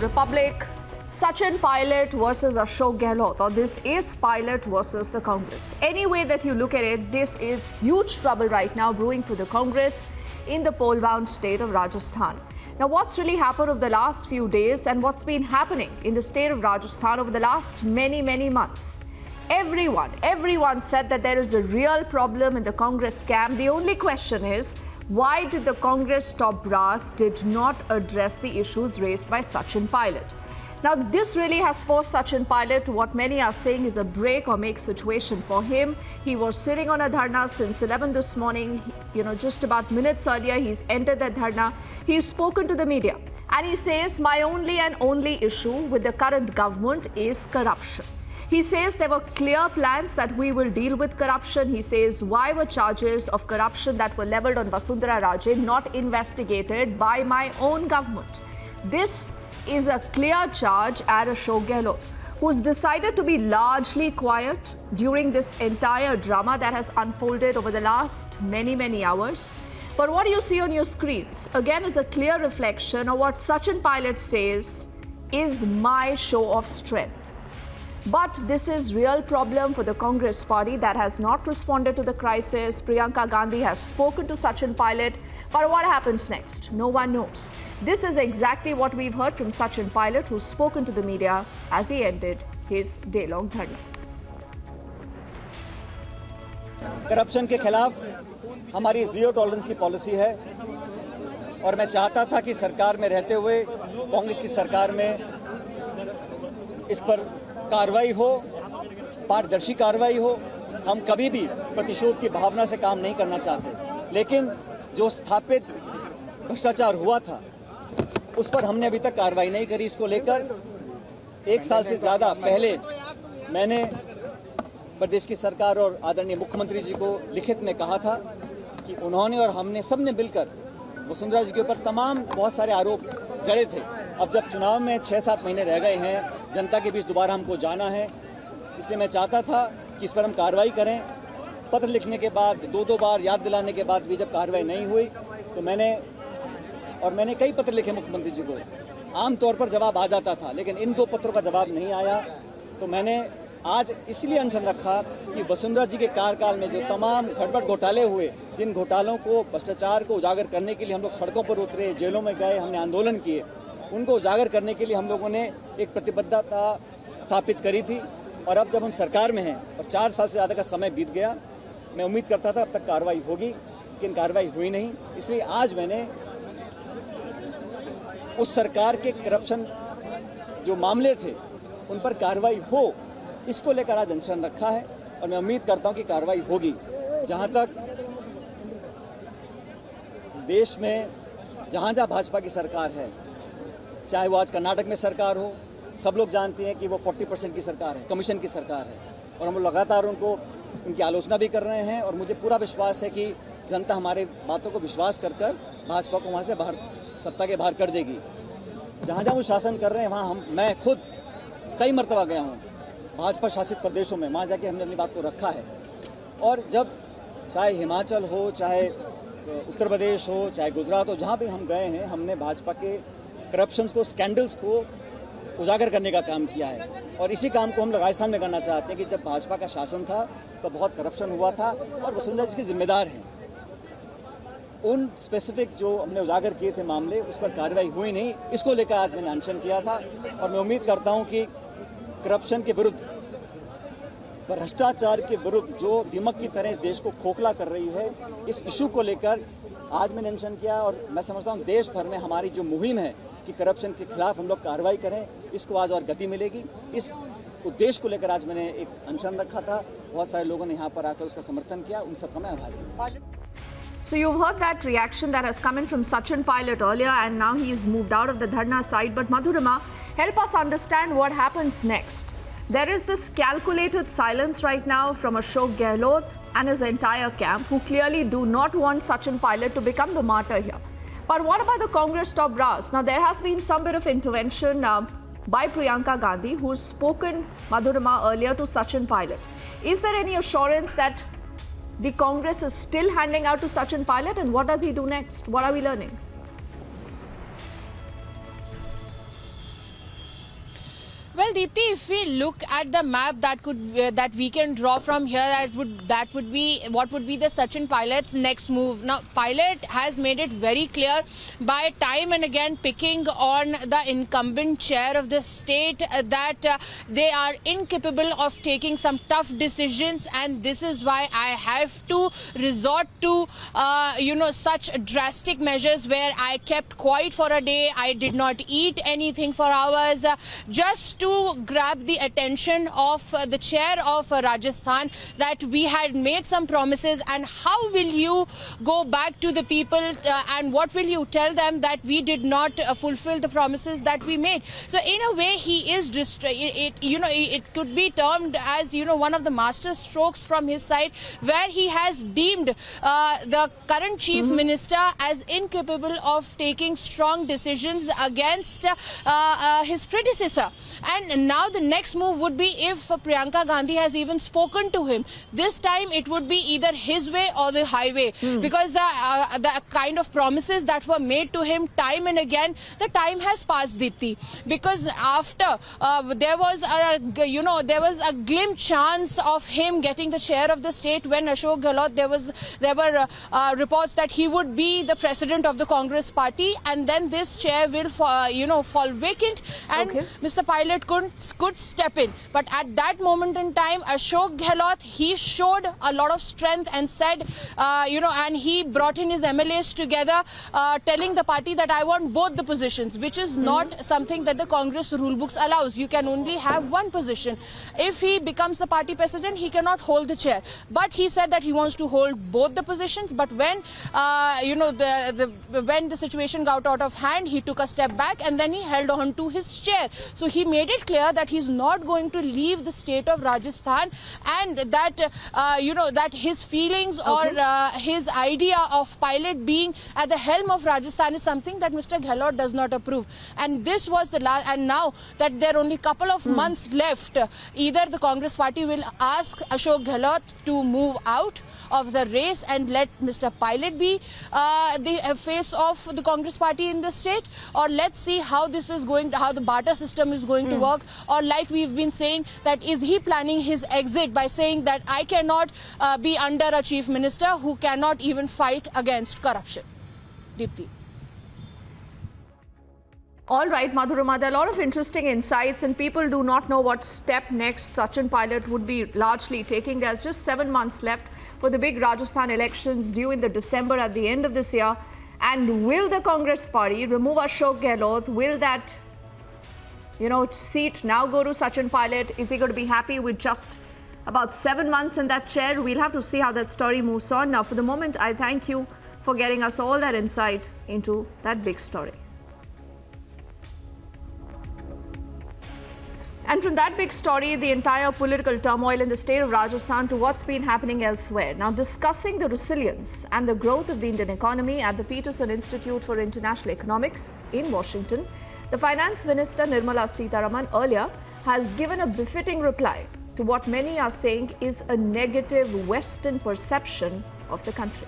Republic. Sachin Pilot versus Ashok Gehlot, or this is Pilot versus the Congress. Any way that you look at it, this is huge trouble right now brewing for the Congress in the poll-bound state of Rajasthan. Now, what's really happened over the last few days and what's been happening in the state of Rajasthan over the last many months? Everyone said that there is a real problem in the Congress camp. The only question is, why did the Congress top brass did not address the issues raised by Sachin Pilot? Now, this really has forced Sachin Pilot to what many are saying is a break or make situation for him. He was sitting on a dharna since 11 this morning. Just about minutes earlier, he's entered that dharna. He's spoken to the media and he says, my only issue with the current government is corruption. He says there were clear plans that we will deal with corruption. He says, why were charges of corruption that were leveled on Vasundhara Raje not investigated by my own government? This is a clear charge at Ashok Gehlot, who's decided to be largely quiet during this entire drama that has unfolded over the last many hours. But what you see on your screens, again, is a clear reflection of what Sachin Pilot says is my show of strength. But this is real problem for the Congress party that has not responded to the crisis. Priyanka Gandhi has spoken to Sachin Pilot, but what happens next? No one knows. This is exactly what we've heard from Sachin Pilot, who's spoken to the media as he ended his day-long dharna. Corruption के खिलाफ हमारी zero tolerance की policy है और मैं चाहता था कि सरकार में रहते हुए कांग्रेस की सरकार में इस पर कार्रवाई हो, पारदर्शी कार्रवाई हो। हम कभी भी प्रतिशोध की भावना से काम नहीं करना चाहते, लेकिन जो स्थापित भ्रष्टाचार हुआ था उस पर हमने अभी तक कार्रवाई नहीं करी। इसको लेकर 1 साल से ज़्यादा पहले मैंने प्रदेश की सरकार और आदरणीय मुख्यमंत्री जी को लिखित में कहा था कि उन्होंने और हमने सबने मिलकर वसुंधरा जी के ऊपर तमाम बहुत सारे आरोप जड़े थे। अब जब चुनाव में 6-7 महीने रह गए हैं, जनता के बीच दोबारा हमको जाना है, इसलिए मैं चाहता था कि इस पर हम कार्रवाई करें। पत्र लिखने के बाद, 2 बार याद दिलाने के बाद भी जब कार्रवाई नहीं हुई तो मैंने कई पत्र लिखे मुख्यमंत्री जी को। आमतौर पर जवाब आ जाता था, लेकिन इन 2 पत्रों का जवाब नहीं आया। तो मैंने आज इसलिए अनशन रखा कि वसुंधरा जी के कार्यकाल में जो तमाम गड़बड़ घोटाले हुए, जिन घोटालों को, भ्रष्टाचार को उजागर करने के लिए हम लोग सड़कों पर उतरे, जेलों में गए, हमने आंदोलन किए, उनको उजागर करने के लिए हम लोगों ने एक प्रतिबद्धता स्थापित करी थी। और अब जब हम सरकार में हैं और 4 साल से ज़्यादा का समय बीत गया, मैं उम्मीद करता था अब तक कार्रवाई होगी, लेकिन कार्रवाई हुई नहीं। इसलिए आज मैंने उस सरकार के करप्शन जो मामले थे उन पर कार्रवाई हो, इसको लेकर आज अनशन रखा है और मैं उम्मीद करता हूं कि कार्रवाई होगी। जहां तक देश में जहां भाजपा की सरकार है, चाहे वो आज कर्नाटक में सरकार हो, सब लोग जानते हैं कि वो 40% की सरकार है, कमीशन की सरकार है, और हम लगातार उनकी आलोचना भी कर रहे हैं। और मुझे पूरा विश्वास है कि जनता हमारे बातों को विश्वास कर भाजपा को वहाँ से बाहर, सत्ता के बाहर कर देगी। जहाँ वो शासन कर रहे हैं वहाँ मैं खुद कई मरतबा गया हूँ भाजपा शासित प्रदेशों में, वहाँ जाके हमने अपनी बात को रखा है। और जब चाहे हिमाचल हो, चाहे उत्तर प्रदेश हो, चाहे गुजरात हो, जहाँ भी हम गए हैं, हमने भाजपा के करप्शंस को, स्कैंडल्स को उजागर करने का काम किया है। और इसी काम को हम राजस्थान में करना चाहते हैं कि जब भाजपा का शासन था तो बहुत करप्शन हुआ था और वसुंधरा जी के जिम्मेदार हैं। उन स्पेसिफिक जो हमने उजागर किए थे मामले, उस पर कार्रवाई हुई नहीं। इसको लेकर आज मैंने अनशन किया था और मैं उम्मीद करता हूं कि करप्शन के विरुद्ध, भ्रष्टाचार के विरुद्ध जो दीमक की तरह इस देश को खोखला कर रही है, इस इशू को लेकर आज मैंने अनशन किया। और मैं समझता हूं देश भर में हमारी जो मुहिम है कि करप्शन के खिलाफ हम लोग कार्रवाई करें, इसको आज और गति मिलेगी। इस उद्देश्य को लेकर आज मैंने एक अनशन रखा था। बहुत सारे लोगों ने यहाँ पर आकर उसका समर्थन किया, उन सबका मैं आभारी हूँ। So you've heard that reaction that has come in from Sachin Pilot earlier, and now he's moved out of the dharna side. But Madhurima, help us understand what happens next. There is this calculated silence right now from Ashok Gehlot and his entire camp, who clearly do not want Sachin Pilot to become the martyr here. But what about the Congress top brass? Now, there has been some bit of intervention by Priyanka Gandhi, who's spoken, Madhurima, earlier to Sachin Pilot. Is there any assurance that the Congress is still handing out to Sachin Pilot, and what does he do next? What are we learning? Deepti, if we look at the map that we can draw from here, that would be what would be the Sachin Pilot's next move. Now, Pilot has made it very clear by time and again picking on the incumbent chair of the state that they are incapable of taking some tough decisions, and this is why I have to resort to such drastic measures where I kept quiet for a day. I did not eat anything for hours, just to grab the attention of the chair of Rajasthan, that we had made some promises, and how will you go back to the people and what will you tell them that we did not fulfill the promises that we made? So in a way, he is it could be termed as one of the master strokes from his side, where he has deemed the current chief minister as incapable of taking strong decisions against his predecessor. And now the next move would be, if Priyanka Gandhi has even spoken to him, this time it would be either his way or the highway, because the kind of promises that were made to him time and again, the time has passed, Deepti, because after there was a glimpse chance of him getting the chair of the state when Ashok Gehlot, there were reports that he would be the president of the Congress party, and then this chair will fall vacant, and Mr. Pilot could step in. But at that moment in time, Ashok Gehlot, he showed a lot of strength and said, and he brought in his MLAs together, telling the party that I want both the positions, which is not something that the Congress rule books allows. You can only have one position. If he becomes the party president, he cannot hold the chair. But he said that he wants to hold both the positions. But when when the situation got out of hand, he took a step back and then he held on to his chair. So he made it clear that he's not going to leave the state of Rajasthan, and that that his feelings or his idea of Pilot being at the helm of Rajasthan is something that Mr. Gehlot does not approve. And this was the last, and now that there are only a couple of months left, either the Congress party will ask Ashok Gehlot to move out of the race and let Mr. Pilot be the face of the Congress party in the state, or let's see how this is going to, how the barter system is going to work, or like we've been saying, that is he planning his exit by saying that I cannot be under a chief minister who cannot even fight against corruption. Deepti. All right, Madhurima, there are a lot of interesting insights, and people do not know what step next Sachin Pilot would be largely taking. There's just 7 months left for the big Rajasthan elections due in the December at the end of this year. And will the Congress party remove Ashok Gehlot? Will that, seat now go to Sachin Pilot? Is he going to be happy with just about 7 months in that chair? We'll have to see how that story moves on. Now, for the moment, I thank you for getting us all that insight into that big story. And from that big story, the entire political turmoil in the state of Rajasthan, to what's been happening elsewhere. Now, discussing the resilience and the growth of the Indian economy at the Peterson Institute for International Economics in Washington, the Finance Minister Nirmala Sitharaman earlier has given a befitting reply to what many are saying is a negative Western perception of the country.